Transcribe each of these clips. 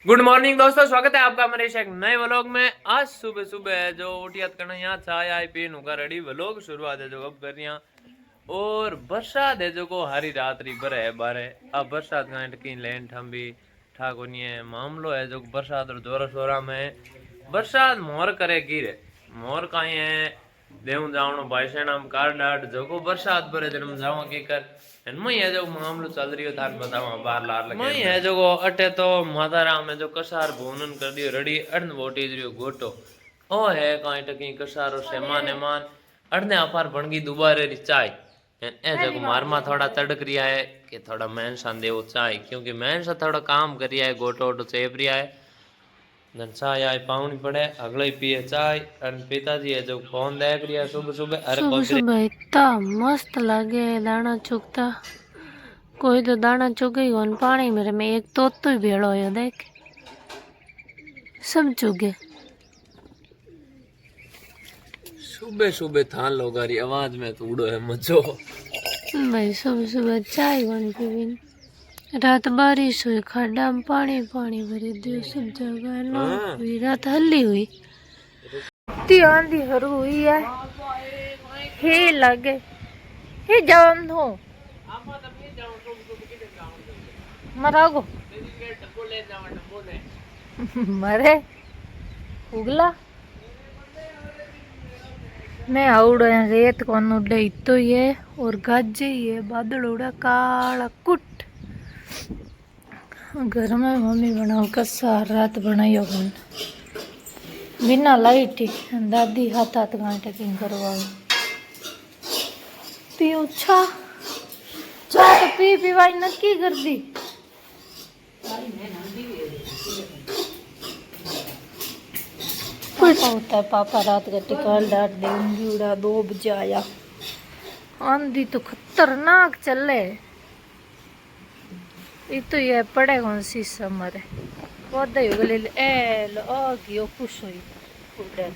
Good morning दोस्तों, स्वागत है आपका हमारे एक नए व्लॉग में। आज सुबह सुबह जो उठियात करना यहाँ चाय आय पीन होगा रेडी व्लॉग शुरुआत है जो अब कर यहाँ और बरसात है जो को हरी रात्रि बरे है बारे अब बरसात का की लैंड ठंबी ठाकुनी है मामलो है जो बरसात और जोरा शोरा में बरसात मोर करे गिरे मोर कहीं है देव जावनो भाई सेनाम कार डाट जो बरसात बरे जन्म जावा की कर मई है जो मामलो चल रही था बतावा बार लार लगे मई है जो अटे तो माताराम है जो कसार भोनन कर दियो रड़ी अड़न बोटी जरियो गोटो ओ है काई टकी कसारो सेमान मान अड़ने अपार बनगी दोबारे री चाय ए जगो मारमा थोड़ा तड़क रिया है कि थोड़ा मैन सान देवो चाय क्योंकि मैन सा थोड़ा काम कर रिया है गोटो ओटो चेप रिया है धन चाय आय पावनी पड़े अगले पिए चाय अन पिताजी है जो फोन देख रिया सुबह सुबह अरे सुबह सुबह इतना मस्त लगे दाना चुगता कोई तो दाना चुगे ही पानी मेरे में एक तोतो ही भेड़ो हो देख सब चुगे सुबह सुबह थान लोगारी आवाज में तो उड़ो है मजो भाई सुबह सुबह चाय बन पीविन रात बारिश हुई खड्डा में पानी पानी भरी दियो सब जगह ना हुई रात हल्ली हुई इतनी आंधी हरू हुई है हे लगे हे जान हो मरागो मरे उगला मैं आउड़ रेत को उड़े इतो ही है और गाजे ही है बादल उड़ा काला कुट घर में मम्मी बनाओ कसा रात बनाइयो बन बिना लाइट दादी हाथ हाथ घंटे किंग करवा पियो चा तो पी पीवाई नक्की कर दी पापा होता है पापा रात का टिकाल डाट देंगी उड़ा 2 बजे आया आंधी तो खतरनाक चले ये तो ये पड़े कौन सी समर बहुत ही गले ए लो आ गयो खुश हुई उड़े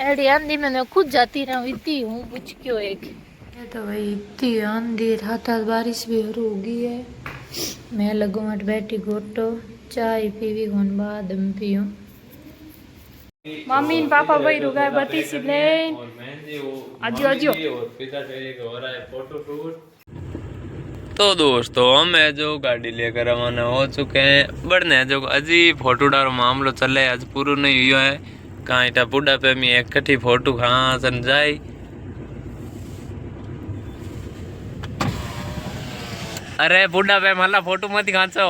एडी आंधी मैंने खुद जाती ना इतनी हूँ कुछ क्यों एक तो भाई इतनी आंधी रात बारिश भी होगी है मैं लगो मट बैठी गोटो चाय पीवी गुन बाद में पियो मम्मी पापा भाई रुका है बत्ती सी ले आजियो आजियो तो दोस्तों हम है जो गाड़ी लेकर रवाना हो चुके हैं बढ़ने जो अजी फोटो डारो मामलो चले आज पूरा नहीं हुआ है कहीं टा बुढ़ा पे मैं इकट्ठी फोटो कहाँ सन जाए अरे बुढ़ा पे मला फोटो मत खाचो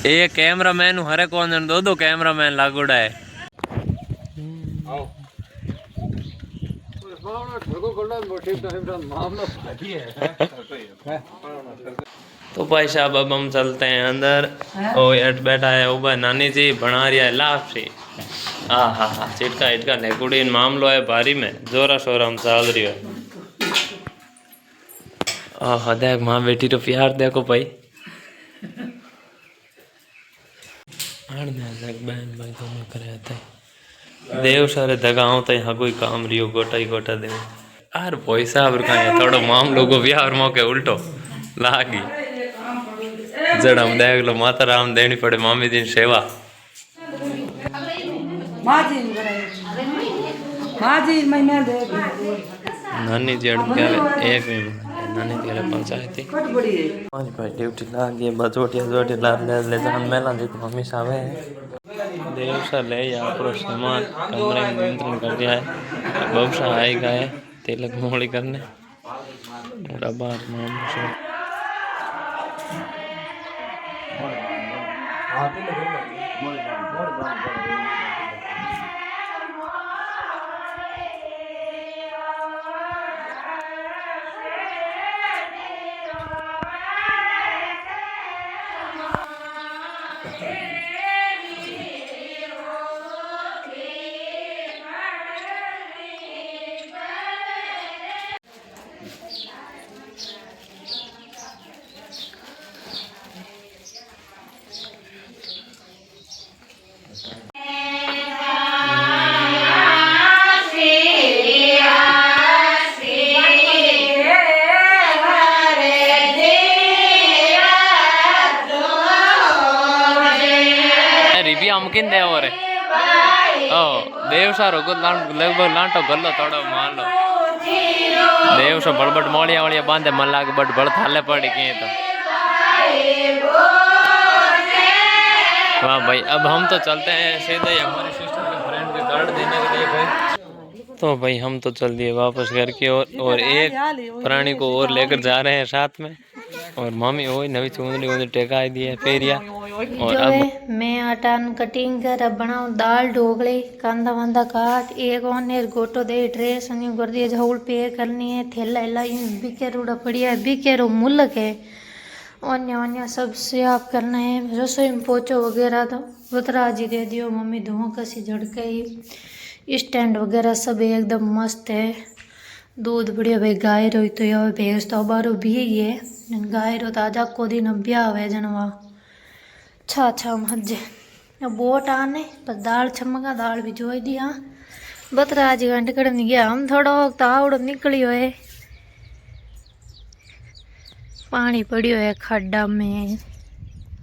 एक कैमरामैन हरे कौन दो कैमरामैन लागोड़ा है तो भाई साहब अब हम चलते हैं अंदर ओ एट बैठा है उबा नानी जी बना रही है लापसी हाँ चिटका इटका नेकुड़ी मामलो है भारी में जोरा शोरा हम चल रही है देख माँ बेटी तो प्यार देखो भाई बहन भाई दोनों करे थे देव सारे दगाओ तो यहाँ कोई काम रियो गोटा ही गोटा देव यार पैसा थोड़ा मामलो को ब्याह मौके उल्टो लागी जड़म देख लो माता राम देनी पड़े मामी जी सेवा नानी जी एक नानी जी पंचायती पांच भाई ड्यूटी लागी बचोटिया जोटी ले जान मेला जी मम्मी साहब है देव सा ले या प्रो सामान कमरे में नियंत्रण कर दिया है बबसा आएगा है तिलक मोड़ी करने और अब मामू काम किंदे और ओ देव सारो को लगभग लांटो गल्लो थोड़ो मान लो देव सो बड़बड़ मोड़िया वालिया बांधे मन लागे बड़ बड़ थाले पड़ी किए तो वाह भाई। अब हम तो चलते हैं सीधे हमारे सिस्टर के फ्रेंड के कार्ड देने के लिए भाई। तो भाई हम तो चल दिए वापस घर की ओर और एक प्राणी को और लेकर जा रहे हैं साथ में और मम्मी वही नवी चुंदरी टेका दी है फेरिया। और अब मैं आटान कटिंग कर अब बनाऊ दाल ढोकले कांदा वांदा काट एक ओने गोटो दे ड्रेस अन्यू कर दिए झाउल पे करनी है थैला एला बिके रूड़ा पड़िया है बिके रो मुल्क है अन्य अन्य सब से आप करना है रसोई में पोचो वगैरह तो बतरा जी दे दियो मम्मी धुआं कसी झड़के ही स्टैंड वगैरह सब एकदम मस्त है। दूध बढ़िया भाई गाय रो तो या भैंस तो बारो भी है गाय रो ताजा को दिन ब्याह हुए जनवा अच्छा मजे बोट आने पर दाल छमका दाल भी जोई दी हाँ बतरा जी घंटे कड़न गया हम थोड़ा तावड़ो निकली है पानी पड़ियो है खड्डा में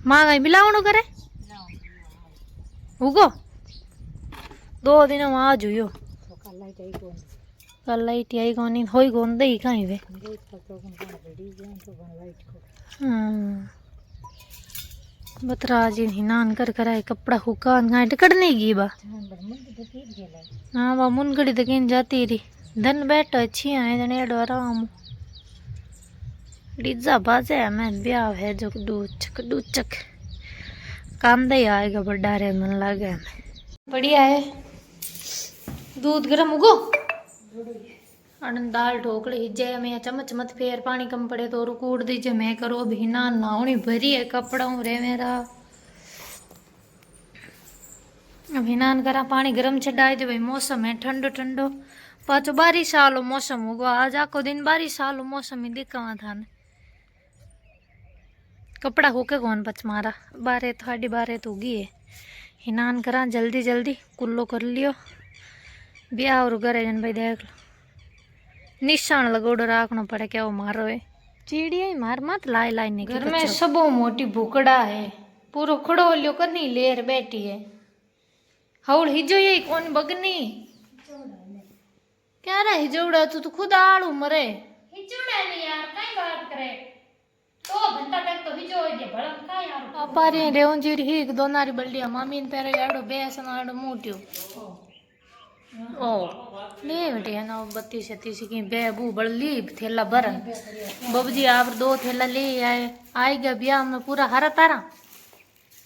माँ कहीं मिलावणो करे उगो 2 दिन वहाँ जुयो कल लाइट आई कोनी होई कोन दई कहीं वे बतरा जी हिनान कर कराए कपड़ा हुकान गांठ कड़ने की बा हाँ बा मुनगड़ी तकिन जाती रही धन बैठो अच्छी आए जने आराम डीजा बाजे मैं ब्याह है जो डूचक काम दे आएगा बड़ा रे मन लगे बढ़िया है दूध गरम उगो दाल ढोकली हिजे मैं चम्मच मत फेर पानी कम पड़े तो कूड़ दीजिए मैं करो भी ना नावनी भरी है कपड़ा रे मेरा अभी नान करा पानी गरम चढ़ाई दे भाई मौसम है ठंडो ठंडो पाचो बारिश आलो मौसम होगा आज आको दिन बारिश आलो मौसम ही दिखा था ने कपड़ा होके कौन पच मारा 12 तो उगी है हिनान करा जल्दी जल्दी कुल्लो कर लियो ब्याह और करे जन भाई देख लो निशान लगोड़ो राखना पड़े क्या वो मारो है चिड़िया ही मार मत लाई लाई नहीं घर में सबो मोटी भूकड़ा है पूरो खड़ो लियो करनी लेर बैठी है हौल हिजो ये कौन बगनी क्या रहा हिजोड़ा तू खुद आड़ू मरे हिजोड़ा नहीं यार कई बात करे तो घंटा तक तो हिजो दे भड़म का यार अपारी रेवन जी ही दोनारी बल्डिया मामी ने पेरे याडो बेसन आडो मुट्यो ओ ले बेटे ना 32 की बेबू बल्ली थैला भरन बबजी आप 2 थैला ले आई गया ब्याह में पूरा हरा तारा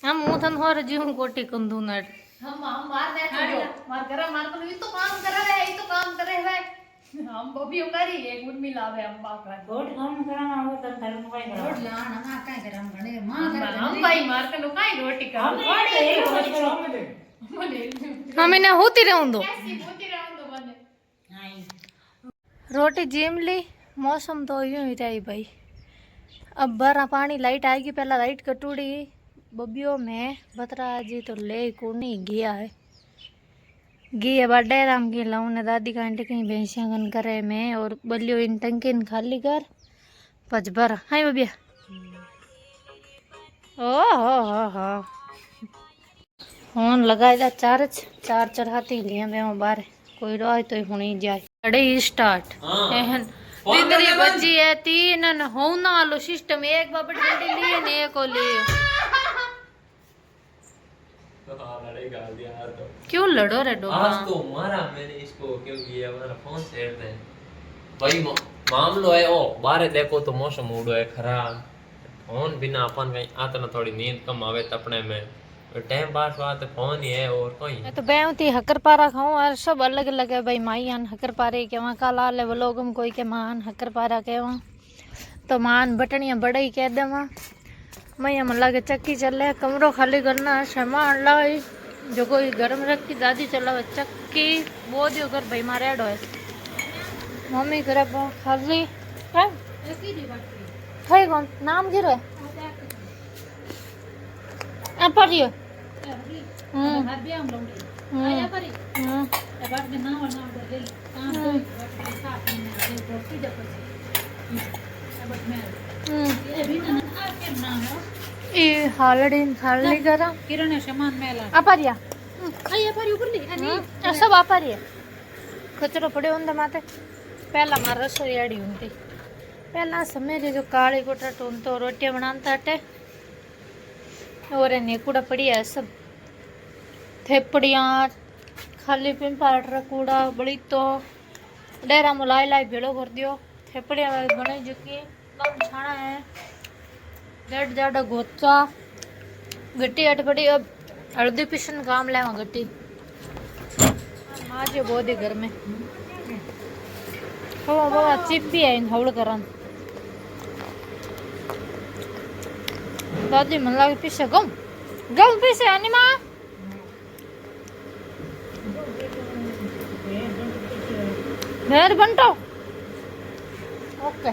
हम मुथन होर जीव कोटी कंदू नड हम मार दे मार करे मार तो ये तो काम कर रहे है ये तो काम कर रहे है हम बबियो करी एक मुन मिलावे हम बाका गोट काम कराना हो त धर्म भाई गोट लान ना काई करम घणे मां कर हम भाई मार के काई रोटी कर हम ने होती रहूं दो रोटी जिम ली मौसम तो यूं ही रही भाई अब बारा पानी लाइट आएगी पहला लाइट कटूड़ी बबियो में बतरा जी तो ले कोनी गया है घी बड़े राम की लाऊं ने दादी का आंटी कहीं भैंसियां गन करे मैं और बलियो इन टंकी खाली कर पच भर हाय बबिया ओ हो फोन लगाए चार्ज चार चढ़ाती लिया मैं बाहर कोई रोए तो हुनी जाए अड़े स्टार्ट एहन दिनरी बजी है 3 न होना लो सिस्टम एक बाबट गड्डी लिए ने एक को लिए लड़ेगा यार तो क्यों लड़ो रे डोबा आज तो मारा मैंने इसको क्यों किया हमारा फोन सेट है भाई मामलो है ओ बाहर देखो तो मौसम उड़ो है खराब फोन बिना अपन कहीं आतना थोड़ी नींद कम आवे तपने में टाइम पास बात फोन ही है और कोई मैं तो बेवती हकर पारा खाऊं और सब अलग अलग है भाई माईयान हकर पारे के वहां काला ले वो लोग हम कोई के मान हकर पारा के वहां तो मान बटनिया बड़े ही कह दे वहां मैया मन लागे चक्की चले कमरो खाली करना है सामान लाई जो कोई गरम रख की दादी चलावे चक्की वो दियो कर भाई मारे एडो है मम्मी करे खाली है भाई कौन नाम गिरो है पढ़ियो એ હાલડી થાળી કરા કિરણે સામાન મેલા આપારિયા આયા પર ઉપર લી અને આ सब આપારિયા કચરો પડ્યો ఉందా માથે પહેલા માર રસોઈ આડી ఉంતી પહેલા સમેરે जो काली कोटा टोन तो रोटियां बनाता टे और नेकुड़ा पड़िया है सब थेपड़ियाँ खाली पिंपाट कूड़ा बड़ी तो डेरा मुलाई लाई भेड़ो कर दियो थेपड़ियाँ बने चुकी कम छाना है जट जाडा गोचा गट्टी अट पड़ी अब हल्दी पिशन काम ले गट्टी माँ जो बहुत ही घर में हो बाबा चिप भी है हवड़ करन दादी मन लागे पीछे गम गम पीछे आनी माँ घर बंटो ओके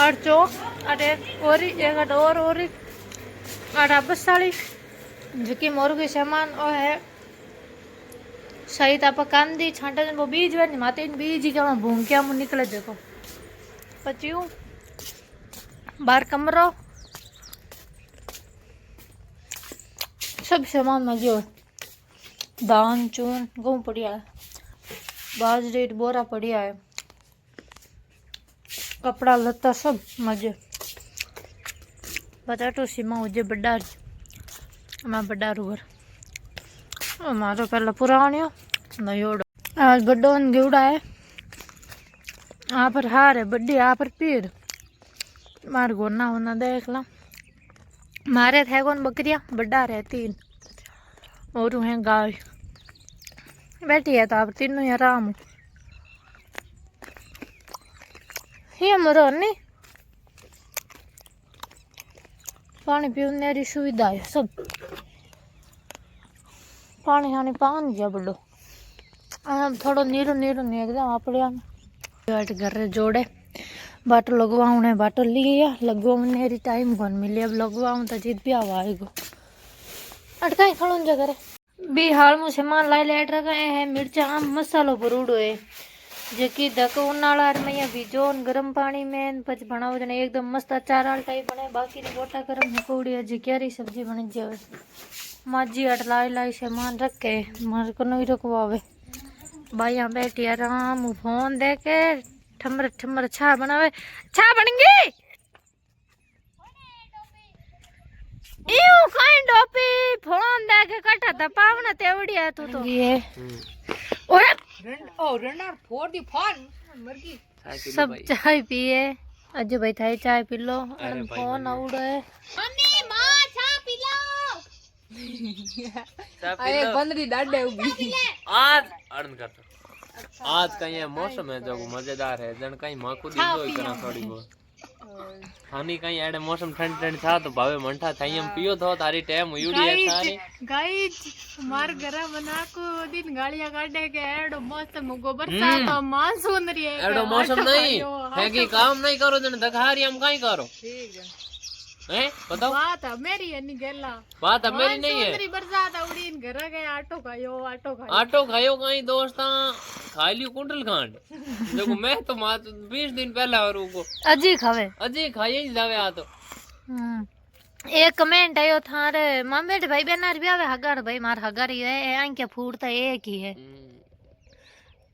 और चौक अरे और एक और बस साड़ी जो कि मोर के सामान वो है सही आप कांदी छांटा वो बीज वे माते बीज ही क्या भूंकिया मुँह निकले देखो पची बाहर कमरो सब सामान में जो दान चून गेहूँ पड़िया है बाजरी बोरा पड़िया है कपड़ा लत्ता सब मजे पचाटो सीमा उजे बड़ा मैं बड़ा रूर मारो पहला पुराणियो नयोड़ो आज बड्डो गेवड़ा है आ पर हार है बड्डी आ पर पीर मार गोना होना देख ला मारे थे कौन बकरिया बड्डा रहे 3 और है गाय बैठी है तो आप तीनों ही आराम ये मरो नहीं पानी पीने की सुविधा है सब पानी शानी पान गया बड़ो थोड़ा नीरो नीरो नहीं एकदम आप घर जोड़े बाटो लगवाऊँ बाटो लिया लगवाने टाइम कौन मिले अब लगवाऊँ तो जीत भी आवाएगो अटका खड़ो जगह बी हाल में सामान लाई लेट रखा है मिर्चा आम मसालो भरूडो है जेकी धक उनाला में बीजो गरम पानी में पच बनाओ जने एकदम मस्त अचार टाइप बने बाकी गोटा गरम हकोड़ी है क्यारी सब्जी बन जाए माजी अट लाई लाई सामान रखे मार को नहीं रखवावे भाई बैठी आराम फोन दे के ठमर ठमर छा बनावे छा बन गई इयो काई टोपी फोन दे के कटा था पावना तेवड़ी है तू तो ये ओए रनर फोर दी फोन मरगी सब चाय पिए अजय भाई थाई चाय पी लो फोन आउड़े मम्मी मां चाय पी लो अरे बंदरी डाडे उगी आज अर्न करता आज का ये मौसम है जो मजेदार है जन कहीं मां को एंजॉय करा थोड़ी बहुत हानी कहीं एडे मौसम ठंड ठंड था तो भावे मंठा थाई हम पियो तो तारी टाइम उड़ी है सारी गाइस मार घरा बना को दिन गालियां काटे के एडो मौसम गोबर सा तो मानसून री है एडो मौसम नहीं है कि काम नहीं करो जन दखारी हम काई करो ठीक है हैं बताओ बात मेरी है नहीं गेला बात मेरी नहीं है मेरी बरसात उड़ीन घर गए आटो खायो कहीं दोस्ता खा लियो कुंडल खांड देखो मैं तो 20 दिन पहले और को अजी खावे अजी खाई ही जावे आ तो एक कमेंट आयो थारे मम्मी भाई बहनार भी आवे हगाड़ भाई मार हगार ही है आंखे फूटता एक ही है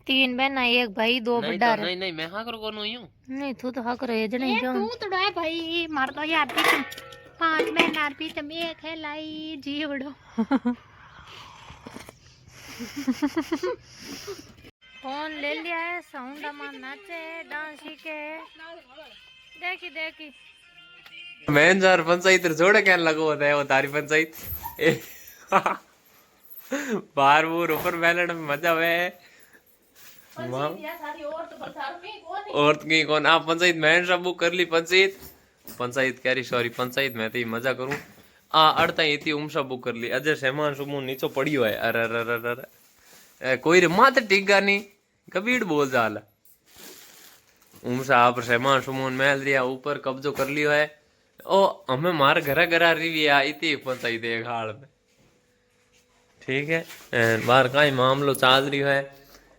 3 बहना 1 भाई 2 बड़ा नहीं नहीं मैं हाँ करो कोनो यूं नहीं तू तो हक रहे जने क्यों तू तो है भाई मार तो यार भी 5 बहनार भी तुम एक है लाई जीवड़ो फोन ले लिया है साउंड में नाचे डांस सीखे देखी देखी मैं जार पंचायत जोड़े क्या लगो होता है वो तारी पंचायत बाहर वो ऊपर बैलेट में मजा हुए औरत की कौन आप पंचायत मैं सब बुक कर ली पंचायत कह रही सॉरी पंचायत में तो मजा करूं अड़ता इतनी उमसा बुक कर ली अजय सहमान सुमो नीचो पड़ियो है अरे अरे अरे अरे कोई रे माते टिका नहीं कबीड़ बोल जाला उमसा आप सहमान सुमोन महल दिया ऊपर कब्जो कर लियो है ओ हमें मार घरा घरा रही इतनी पंचायत एक हाल में ठीक है बाहर का मामलो चाल रही है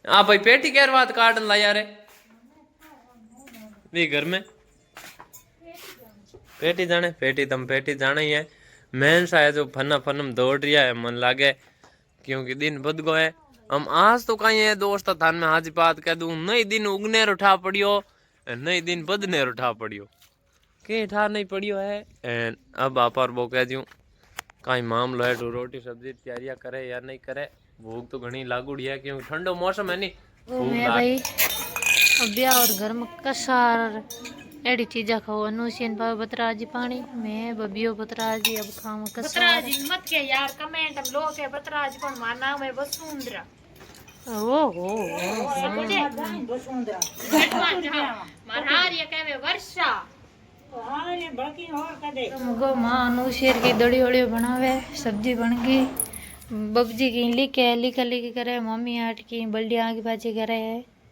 आप भाई पेटी केर बात काटन ला यार भी घर में पेटी जाने पेटी तम पेटी जाने ही है। मेन सा है जो फन्ना फनम दौड़ रिया है मन लागे क्योंकि दिन बद गो है। हम आज तो कहीं है दोस्त थान में हाजी बात कह दूं नई दिन उगने उठा पड़ियो नई दिन बदने उठा पड़ियो के ठा नहीं पड़ियो है। एंड अब आप और वो कह दूं कहीं मामलो है तो रोटी सब्जी तैयारियां करे या नहीं करे। भूख तो घनी लागूड़ी है क्योंकि ठंडो मौसम है नी वो भूख मैं लाग भाई अब ब्याह और घर में कसार एड़ी चीजा खाओ अनुशियन पावे बतराजी पानी मैं बबियो बतराजी अब खाऊं कसार बतराजी मत के यार कमेंट हम लोग के बतराजी पर मां नाम है वसुंधरा ओहो वसुंधरा महाराज ये कहवे वर्षा गो मां अनुशेर की दड़ी ओड़ी बनावे सब्जी बन गई बबजी की लिखे लिखा लिखी करे मम्मी आट की बल्डिया की बाजी करे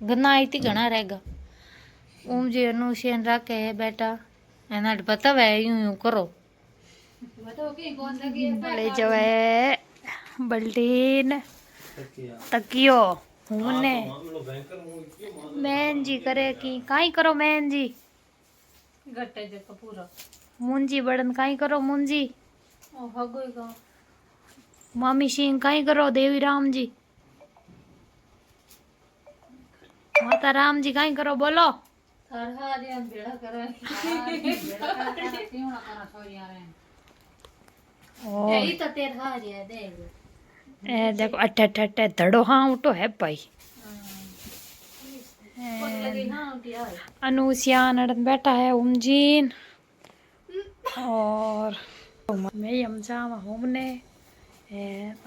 गन्ना आई थी घना रहेगा ओम जी अनुशेन रखे है बेटा एना पता है यूं यूं करो ले जावे बल्टीन तकियो हुने मैन जी करे की काई करो मैन जी गट्टे जे पूरा मुंजी बड़न काई करो मुंजी ओ हगोई का मामी सिंह काई करो देवी राम जी माता राम जी काई करो बोलो ए देखो अट अट अट धड़ो हाँ उठो है भाई अनुसियान अड़न बैठा है उमजीन और मैं यमजा होमने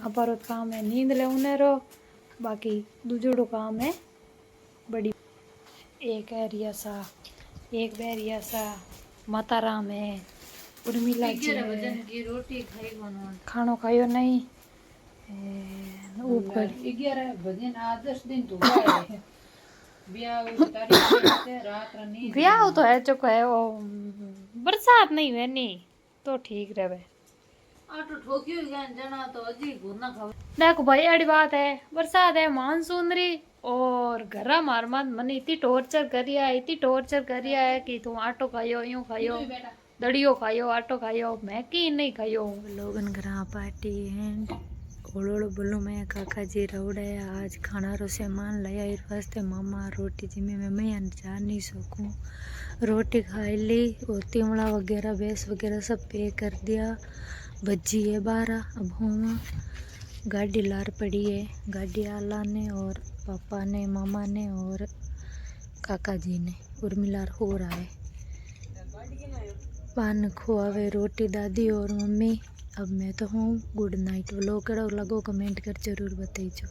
अपारो काम है नींद ले उन्हें रो बाकी दूजड़ो काम है बड़ी एक है रियासा एक बैरिया सा माता राम है उर्मिला जी है रोटी खाई खानो खायो नहीं ऊपर 11 भजन आ 10 दिन तो गए ब्याह तारीख रात रनी ब्याह तो है चुका है वो बरसात नहीं है नी तो ठीक रहे आटो ठोकियो जना तो अजी गुना खाओ देखो भाई अड़ी बात है बरसात है मानसून री और घरा मार मत मन इतनी टॉर्चर करिया है कि तुम आटो खायो यूं खायो दड़ियो खायो आटो खायो मैं की नहीं खायो लोगन घरा पार्टी एंड ओड़ो बोलो मैं काका जी रौड़े आज खाना रो सामान लाया इस वास्ते मामा रोटी जिम्मे मैं जा नहीं सकूं रोटी खाई ली और तिमड़ा वगैरह बेस वगैरह सब पे कर दिया भज्जी है 12 अब हूँ गाड़ी लार पड़ी है गाड़ी आला ने और पापा ने मामा ने और काका जी ने उर्मिलार हो रहा है पान खुआवे रोटी दादी और मम्मी अब मैं तो हूँ गुड नाइट व्लॉग करो लगो कमेंट कर जरूर बताइए।